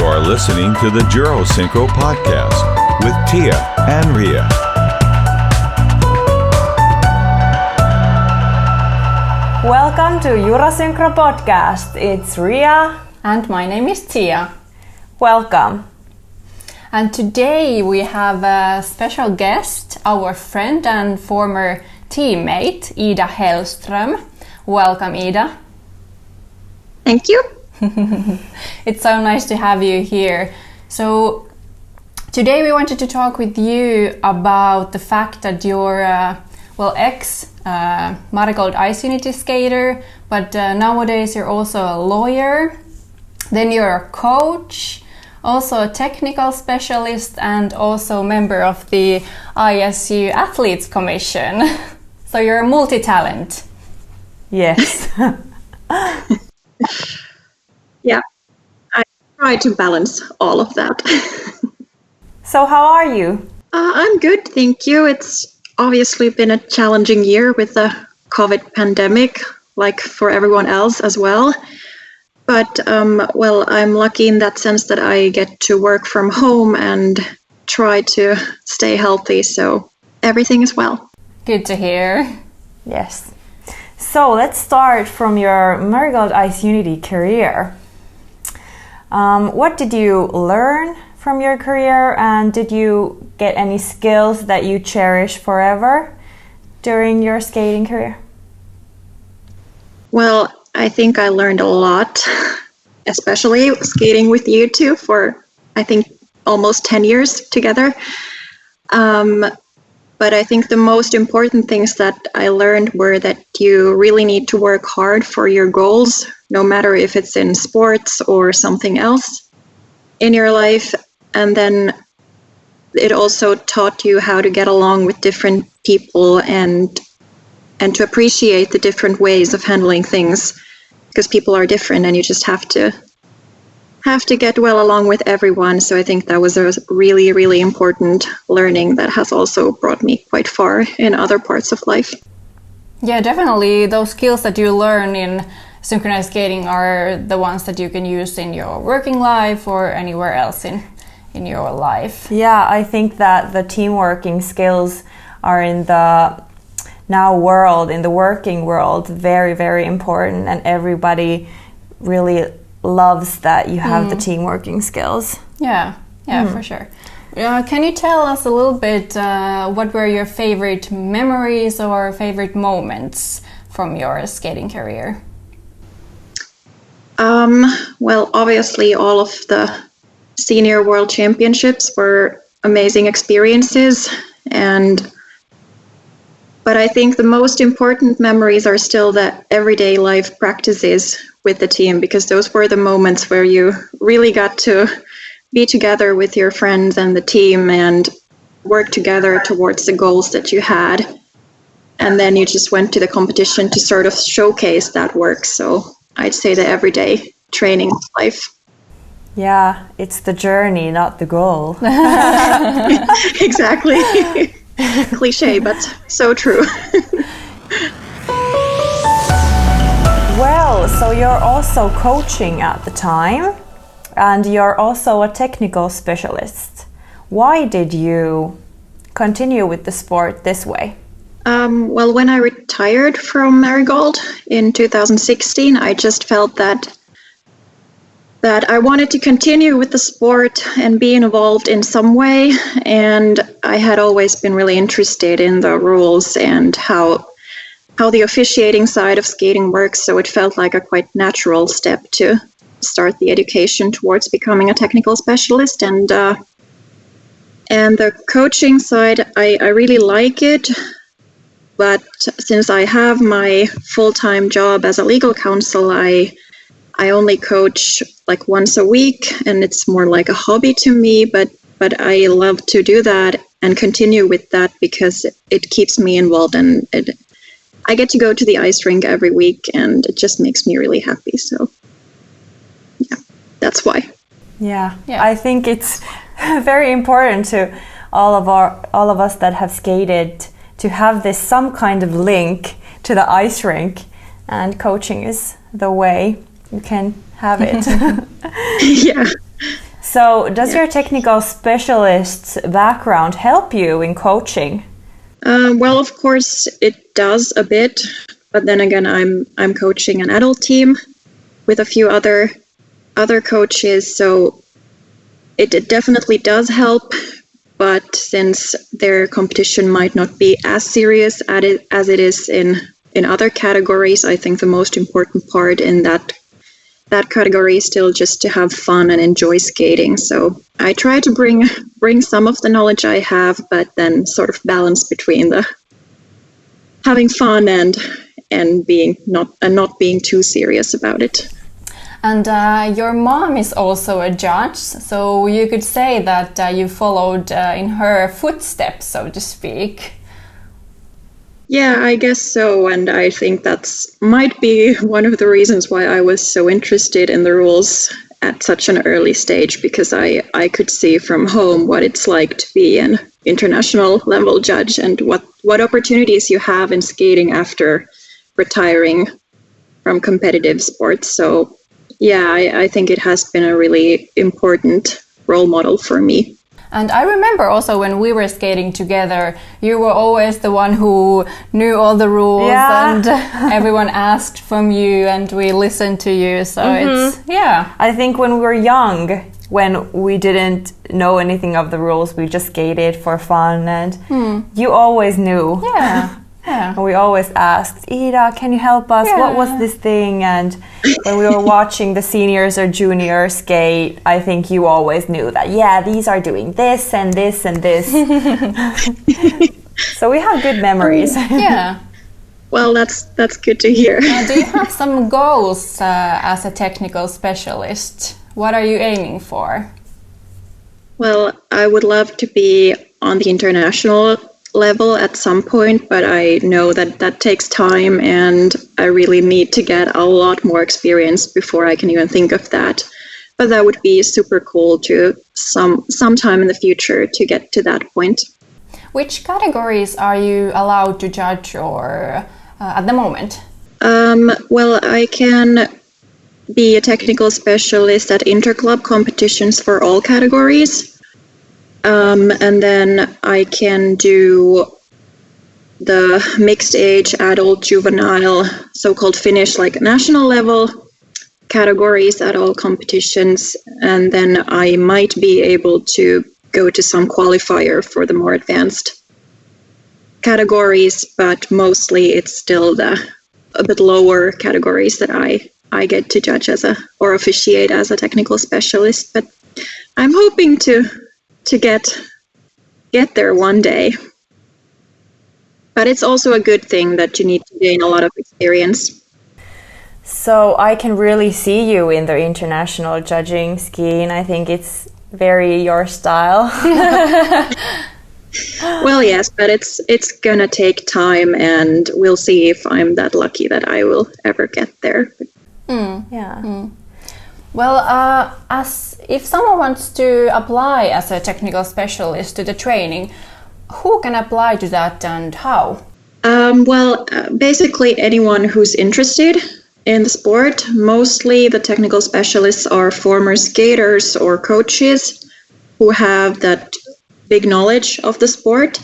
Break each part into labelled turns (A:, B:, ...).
A: are listening to the Jura Synchro podcast with Tiia and Ria.
B: Welcome to Jura Synchro podcast. It's Ria.
C: And my name is Tiia.
B: Welcome.
C: And today we have a special guest, our friend and former teammate, Ida Hellström. Welcome, Ida.
D: Thank you.
C: It's so nice to have you here. So today we wanted to talk with you about the fact that you're ex-marigold ice unity skater, but nowadays you're also a lawyer. Then you're a coach, also a technical specialist, and also member of the ISU Athletes Commission. So you're a multi-talent.
B: Yes.
D: Yeah, I try to balance all of that.
B: So how are you?
D: I'm good, thank you. It's obviously been a challenging year with the COVID pandemic, like for everyone else as well. But I'm lucky in that sense that I get to work from home and try to stay healthy, so everything is well.
C: Good to hear.
B: Yes. So let's start from your marigold ice unity career. What did you learn from your career, and did you get any skills that you cherish forever during your skating career?
D: Well, I think I learned a lot, especially skating with you two for, I think, almost 10 years together. But I think the most important things that I learned were that you really need to work hard for your goals, no matter if it's in sports or something else in your life. And then it also taught you how to get along with different people and to appreciate the different ways of handling things, because people are different and you just have to get well along with everyone. So I think that was a really, really important learning that has also brought me quite far in other parts of life.
C: Yeah, definitely. Those skills that you learn in synchronized skating are the ones that you can use in your working life or anywhere else in your life.
B: Yeah, I think that the teamworking skills are in the working world, very, very important, and everybody really loves that you have the teamworking skills.
C: Yeah, for sure. Can you tell us a little bit what were your favorite memories or favorite moments from your skating career?
D: Well, obviously all of the senior world championships were amazing experiences, but I think the most important memories are still the everyday life practices with the team, because those were the moments where you really got to be together with your friends and the team and work together towards the goals that you had. And then you just went to the competition to sort of showcase that work. So I'd say the everyday training life.
B: Yeah, it's the journey, not the goal.
D: Exactly. Cliche, but so true.
B: Well, so you're also coaching at the time, and you're also a technical specialist. Why did you continue with the sport this way?
D: Well, when I retired from marigold in 2016, I just felt that I wanted to continue with the sport and be involved in some way, and I had always been really interested in the rules and how the officiating side of skating works, so it felt like a quite natural step to start the education towards becoming a technical specialist. And the coaching side, I really like it, but since I have my full-time job as a legal counsel, I only coach like once a week, and it's more like a hobby to me, but I love to do that and continue with that because it keeps me involved, and I get to go to the ice rink every week, and it just makes me really happy. So yeah, that's why.
B: Yeah. I think it's very important to all of us that have skated to have this some kind of link to the ice rink, and coaching is the way you can have it.
D: Yeah.
B: So does your technical specialist background help you in coaching?
D: Well, of course it does a bit, but then again, I'm coaching an adult team with a few other coaches, so it definitely does help. But since their competition might not be as serious as it is in other categories, I think the most important part in that category is still just to have fun and enjoy skating. So I try to bring some of the knowledge I have, but then sort of balance between the having fun and being not being too serious about it.
C: And your mom is also a judge, so you could say that you followed in her footsteps, so to speak.
D: Yeah, I guess so, and I think that's might be one of the reasons why I was so interested in the rules at such an early stage, because I could see from home what it's like to be an international level judge and what opportunities you have in skating after retiring from competitive sports. So yeah, I think it has been a really important role model for me.
C: And I remember also when we were skating together, you were always the one who knew all the rules, and everyone asked from you and we listened to you. So it's, I
B: think when we were young, when we didn't know anything of the rules, we just skated for fun, and you always knew.
C: Yeah.
B: And we always asked, Ida, can you help us?
C: Yeah.
B: What was this thing? And when we were watching the seniors or juniors skate, I think you always knew that, these are doing this and this and this. So we have good memories.
C: Yeah.
D: Well, that's good to hear.
C: Do you have some goals as a technical specialist? What are you aiming for?
D: Well, I would love to be on the international level at some point, but I know that takes time, and I really need to get a lot more experience before I can even think of that. But that would be super cool to sometime in the future to get to that point.
C: Which categories are you allowed to judge or at the moment?
D: Well, I can be a technical specialist at interclub competitions for all categories. And then I can do the mixed age, adult, juvenile, so-called Finnish, like national level categories at all competitions. And then I might be able to go to some qualifier for the more advanced categories, but mostly it's still a bit lower categories that I get to judge or officiate as a technical specialist. But I'm hoping to get there one day. But it's also a good thing that you need to gain a lot of experience.
B: So I can really see you in the international judging skiing. I think it's very your style.
D: Well, yes, but it's gonna take time, and we'll see if I'm that lucky that I will ever get there.
C: Well, as if someone wants to apply as a technical specialist to the training, who can apply to that and how?
D: Basically anyone who's interested in the sport. Mostly the technical specialists are former skaters or coaches who have that big knowledge of the sport.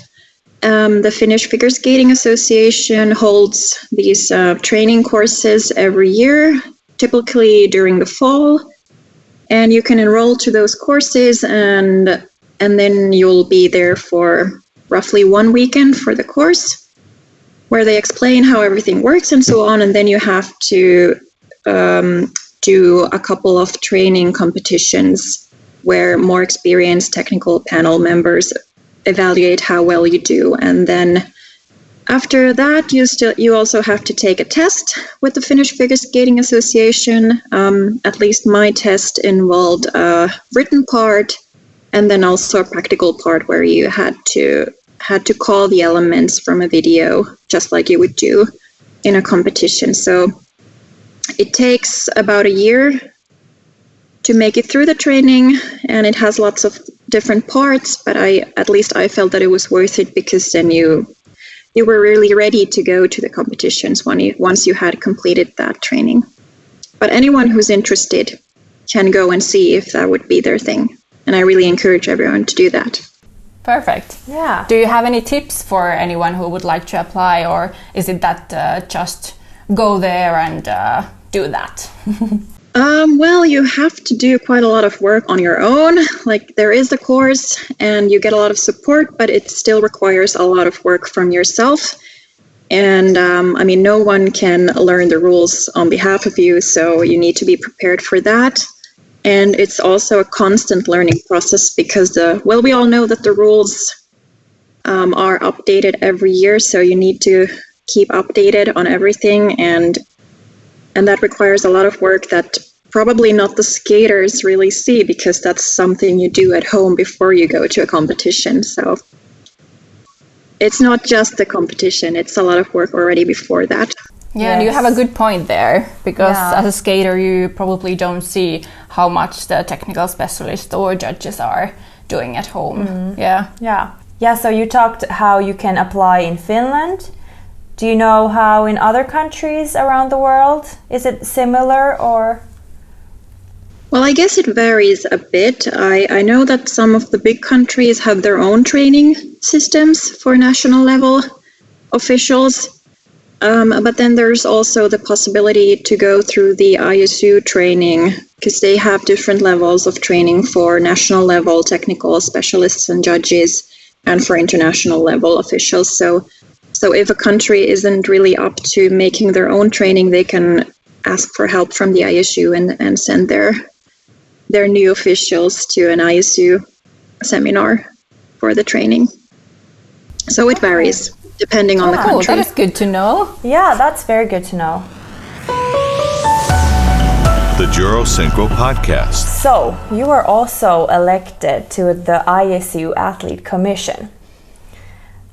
D: The Finnish Figure Skating Association holds these training courses every year, typically during the fall, and you can enroll to those courses, and then you'll be there for roughly 1 weekend for the course, where they explain how everything works and so on, and then you have to do a couple of training competitions where more experienced technical panel members evaluate how well you do, and then after that, you also have to take a test with the Finnish Figure Skating Association. At least my test involved a written part and then also a practical part where you had to call the elements from a video, just like you would do in a competition. So it takes about a year to make it through the training, and it has lots of different parts. But at least I felt that it was worth it, because then you were really ready to go to the competitions once you had completed that training. But anyone who's interested can go and see if that would be their thing. And I really encourage everyone to do that.
C: Perfect.
B: Yeah.
C: Do you have any tips for anyone who would like to apply, or is it that just go there and do that?
D: Well, you have to do quite a lot of work on your own. Like, there is the course and you get a lot of support, but it still requires a lot of work from yourself. And I mean, no one can learn the rules on behalf of you, so you need to be prepared for that. And it's also a constant learning process because we all know that the rules are updated every year, so you need to keep updated on everything, and that requires a lot of work that probably not the skaters really see, because that's something you do at home before you go to a competition. So it's not just the competition, it's a lot of work already before that.
C: Yeah, and you have a good point there, because as a skater you probably don't see how much the technical specialists or judges are doing at home.
B: Yeah, so you talked how you can apply in Finland. Do you know how in other countries around the world? Is it similar or?
D: Well, I guess it varies a bit. I know that some of the big countries have their own training systems for national level officials. But then there's also the possibility to go through the ISU training, because they have different levels of training for national level technical specialists and judges, and for international level officials. So if a country isn't really up to making their own training, they can ask for help from the ISU and send their new officials to an ISU seminar for the training. So it varies depending on the country.
C: That is good to know.
B: Yeah, that's very good to know.
A: The Jura Synchro Podcast.
B: So, you were also elected to the ISU Athletes Commission.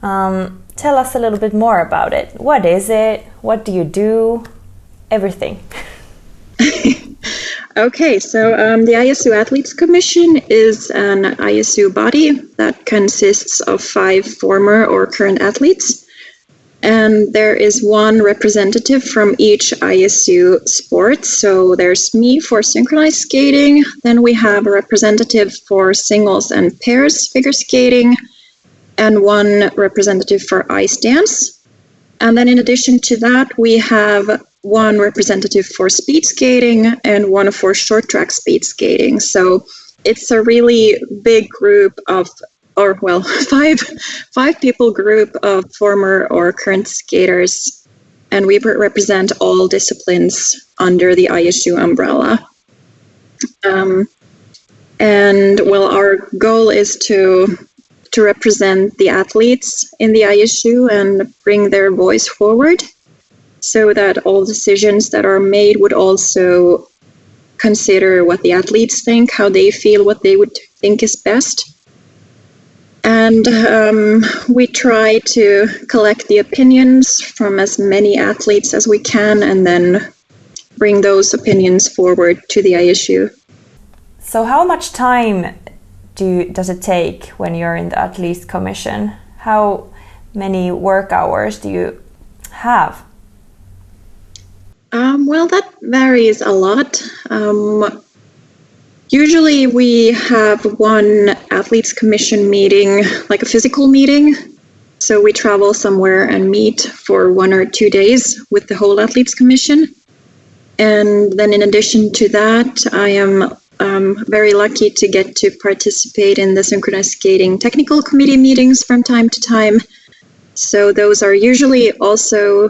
B: Tell us a little bit more about it. What is it? What do you do? Everything.
D: Okay, so the ISU Athletes Commission is an ISU body that consists of 5 former or current athletes. And there is one representative from each ISU sport. So there's me for synchronized skating. Then we have a representative for singles and pairs figure skating, and one representative for ice dance. And then in addition to that, we have one representative for speed skating and one for short track speed skating. So it's a really big group of, five people group of former or current skaters, and we represent all disciplines under the ISU umbrella. Our goal is to represent the athletes in the ISU and bring their voice forward, so that all decisions that are made would also consider what the athletes think, how they feel, what they would think is best. And we try to collect the opinions from as many athletes as we can, and then bring those opinions forward to the ISU.
B: So how much time does it take when you're in the Athletes Commission? How many work hours do you have?
D: Well, that varies a lot. Usually we have one Athletes Commission meeting, like a physical meeting. So we travel somewhere and meet for 1 or 2 days with the whole Athletes Commission. And then in addition to that, I am very lucky to get to participate in the Synchronized Skating Technical Committee meetings from time to time. So those are usually also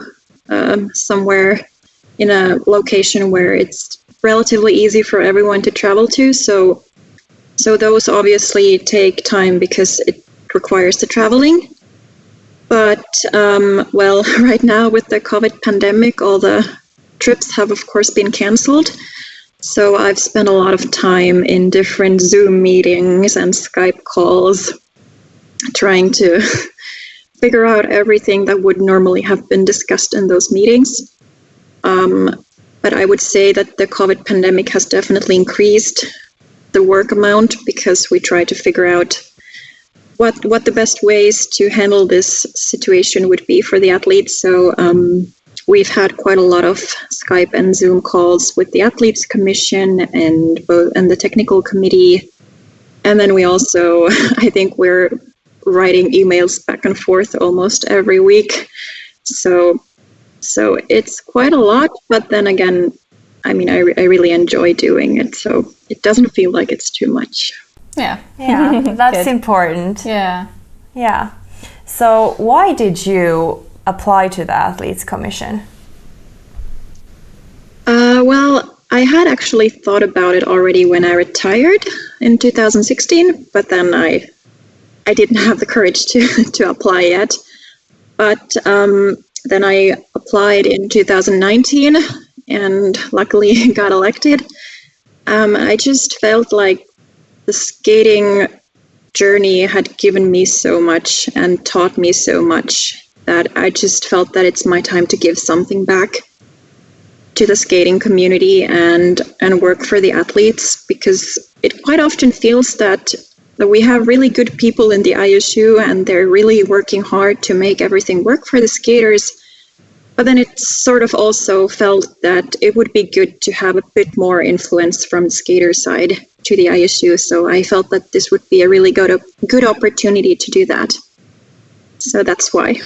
D: somewhere in a location where it's relatively easy for everyone to travel to. So those obviously take time because it requires the traveling. But right now with the COVID pandemic, all the trips have of course been cancelled. So I've spent a lot of time in different Zoom meetings and Skype calls trying to figure out everything that would normally have been discussed in those meetings. But I would say that the COVID pandemic has definitely increased the work amount, because we try to figure out what the best ways to handle this situation would be for the athletes. So we've had quite a lot of Skype and Zoom calls with the Athletes Commission and the technical committee, And then we also, I think we're writing emails back and forth almost every week. So it's quite a lot, but then again, I mean, I really enjoy doing it, so it doesn't feel like it's too much.
C: Yeah.
B: That's important.
C: Yeah.
B: So why did you apply to the Athletes Commission?
D: Well, I had actually thought about it already when I retired in 2016, but then I didn't have the courage to apply yet. But then I applied in 2019 and luckily got elected. I just felt like the skating journey had given me so much and taught me so much that I just felt that it's my time to give something back to the skating community and work for the athletes, because it quite often feels that we have really good people in the ISU and they're really working hard to make everything work for the skaters. But then it sort of also felt that it would be good to have a bit more influence from the skater side to the ISU. So I felt that this would be a really good opportunity to do that. So that's why.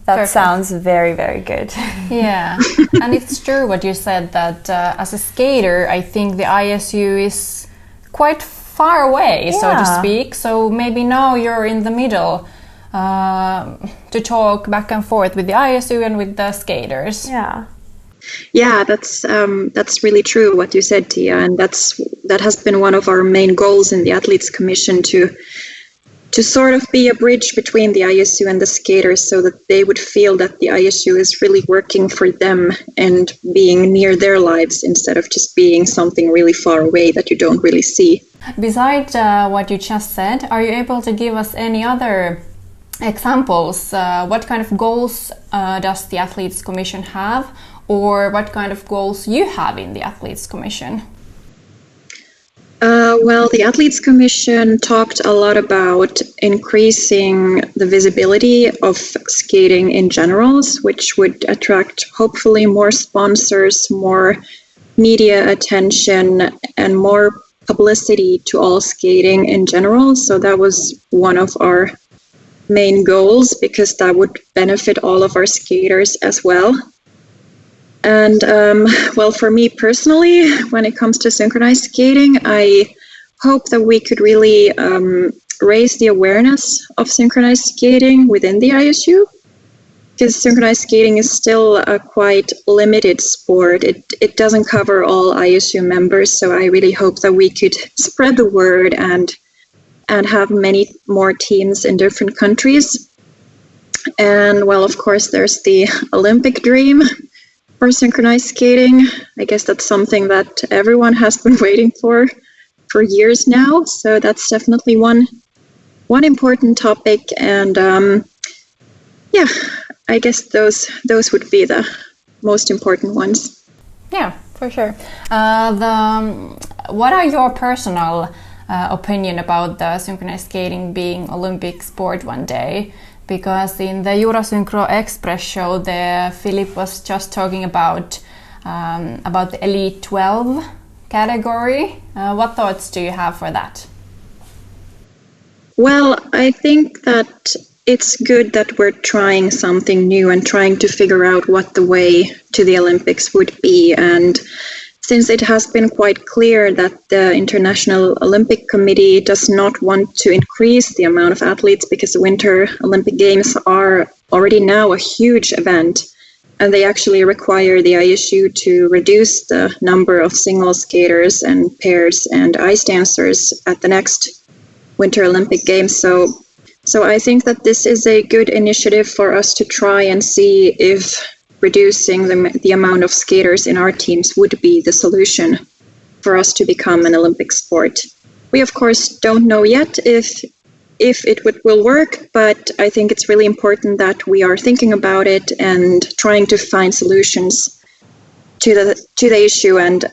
B: That
C: Perfect.
B: sounds very, very good.
C: Yeah, and it's true what you said, that as a skater, I think the ISU is quite far away, so to speak. So maybe now you're in the middle to talk back and forth with the ISU and with the skaters.
D: Yeah, that's really true what you said, Tiia, and that has been one of our main goals in the Athletes Commission to sort of be a bridge between the ISU and the skaters, so that they would feel that the ISU is really working for them and being near their lives instead of just being something really far away that you don't really see.
C: Besides what you just said, are you able to give us any other examples? What kind of goals does the Athletes Commission have, or what kind of goals you have in the Athletes Commission?
D: Well, the Athletes Commission talked a lot about increasing the visibility of skating in general, which would attract hopefully more sponsors, more media attention, and more publicity to all skating in general. So that was one of our main goals, because that would benefit all of our skaters as well. And well, for me personally, when it comes to synchronized skating, I hope that we could really raise the awareness of synchronized skating within the ISU, because synchronized skating is still a quite limited sport. It doesn't cover all ISU members, so I really hope that we could spread the word and have many more teams in different countries. And well, of course, there's the Olympic dream for synchronized skating. I guess that's something that everyone has been waiting for years now. So that's definitely one important topic. And yeah, I guess those would be the most important ones.
C: Yeah, for sure. What are your personal opinion about the synchronized skating being Olympic sport one day? Because in the Jura Synchro Express show, Philip was just talking about the Elite 12 category. What thoughts do you have for that?
D: Well, I think that it's good that we're trying something new and trying to figure out what the way to the Olympics would be. And since it has been quite clear that the International Olympic Committee does not want to increase the amount of athletes, because the Winter Olympic Games are already now a huge event, and they actually require the ISU to reduce the number of single skaters and pairs and ice dancers at the next Winter Olympic Games. So I think that this is a good initiative for us to try and see if reducing the amount of skaters in our teams would be the solution for us to become an Olympic sport. We of course don't know yet if it will work, but I think it's really important that we are thinking about it and trying to find solutions to the issue, and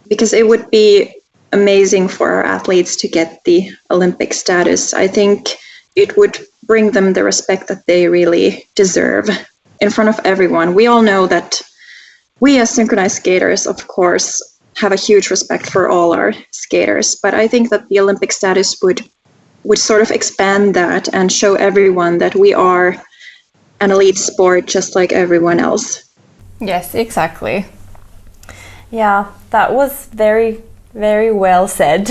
D: because it would be amazing for our athletes to get the Olympic status. I think it would bring them the respect that they really deserve in front of everyone. We all know that we as synchronized skaters, of course, have a huge respect for all our skaters. But I think that the Olympic status would sort of expand that and show everyone that we are an elite sport just like everyone else.
C: Yes, exactly.
B: Yeah, that was very, very well said.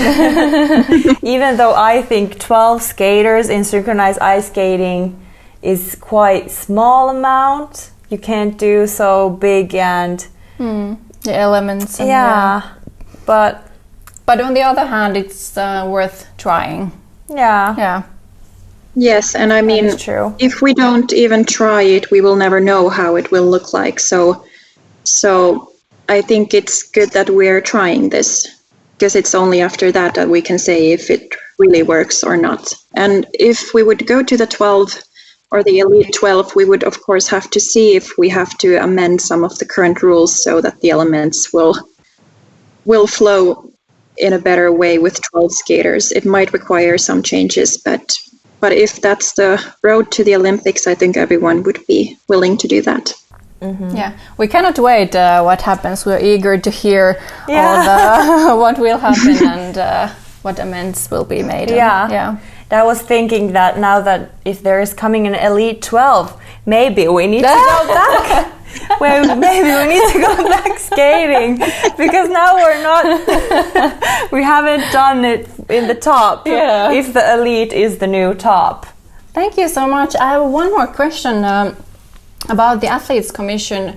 B: Even though I think 12 skaters in synchronized ice skating is quite small amount, you can't do so big and
C: the elements. And
B: but
C: on the other hand, it's worth trying.
B: Yeah.
D: Yes, and I mean,
B: is true.
D: If we don't even try it, we will never know how it will look like. So I think it's good that we're trying this, because it's only after that we can say if it really works or not. And if we would go to the 12 or the Elite 12, we would of course have to see if we have to amend some of the current rules so that the elements will flow in a better way with 12 skaters. It might require some changes, but if that's the road to the Olympics, I think everyone would be willing to do that.
C: Mm-hmm. Yeah, we cannot wait what happens. We're eager to hear all the what will happen and what amends will be made.
B: Yeah. I was thinking that now that if there is coming an Elite 12, maybe we need to go back. Well, maybe we need to go back skating, because now we haven't done it in the top.
C: Yeah.
B: If the Elite is the new top.
C: Thank you so much. I have one more question about the Athletes Commission.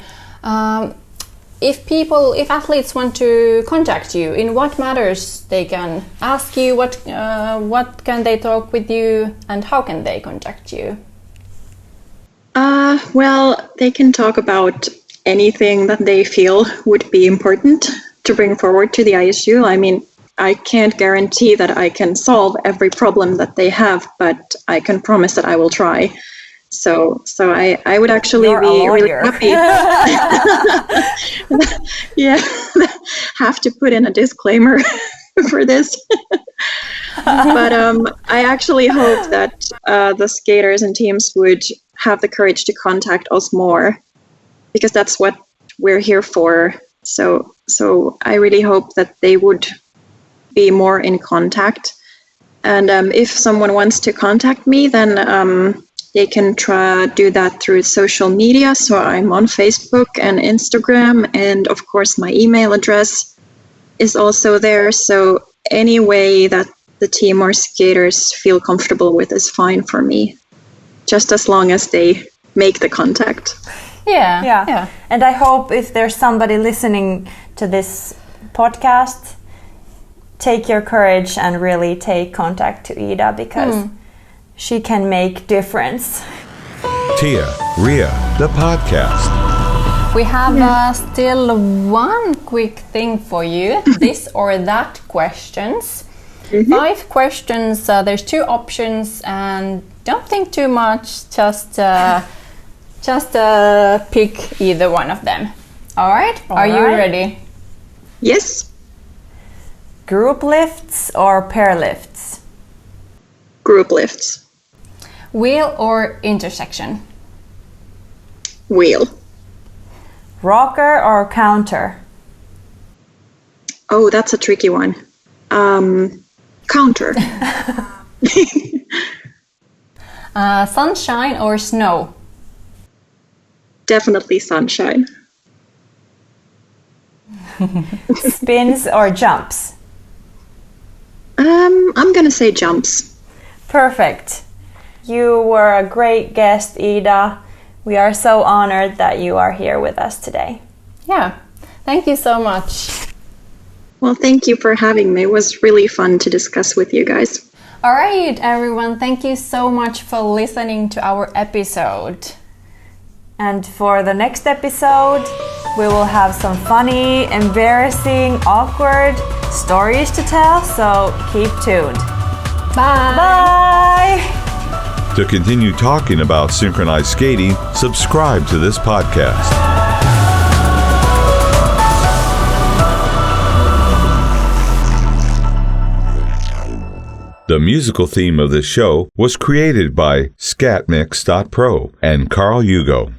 C: If athletes want to contact you, in what matters they can ask you, what can they talk with you, and how can they contact you?
D: Well, they can talk about anything that they feel would be important to bring forward to the ISU. I mean, I can't guarantee that I can solve every problem that they have, but I can promise that I will try. So I would actually be really happy. Yeah, have to put in a disclaimer for this. But I actually hope that the skaters and teams would have the courage to contact us more, because that's what we're here for. So I really hope that they would be more in contact. And if someone wants to contact me, then they can do that through social media. So I'm on Facebook and Instagram, and of course my email address is also there. So any way that the team or skaters feel comfortable with is fine for me, just as long as they make the contact.
B: Yeah. And I hope if there's somebody listening to this podcast, take your courage and really take contact to Ida, because she can make difference.
A: Tiia Ria, the podcast.
C: We have still one quick thing for you. This or that questions. 5 questions. There's 2 options, and don't think too much. Just pick either one of them. All right? Are you ready?
D: Yes.
B: Group lifts or pair lifts?
D: Group lifts.
C: Wheel or intersection?
D: Wheel.
B: Rocker or counter?
D: Oh, that's a tricky one. Counter.
C: Sunshine or snow?
D: Definitely sunshine.
B: Spins or jumps?
D: I'm gonna say jumps.
B: Perfect. You were a great guest, Ida. We are so honored that you are here with us today.
C: Yeah, thank you so much.
D: Well, thank you for having me. It was really fun to discuss with you guys.
C: All right, everyone, thank you so much for listening to our episode.
B: And for the next episode, we will have some funny, embarrassing, awkward stories to tell, so keep tuned.
C: Bye!
B: Bye!
A: To continue talking about synchronized skating, subscribe to this podcast. The musical theme of this show was created by Scatmix.pro and Carl Hugo.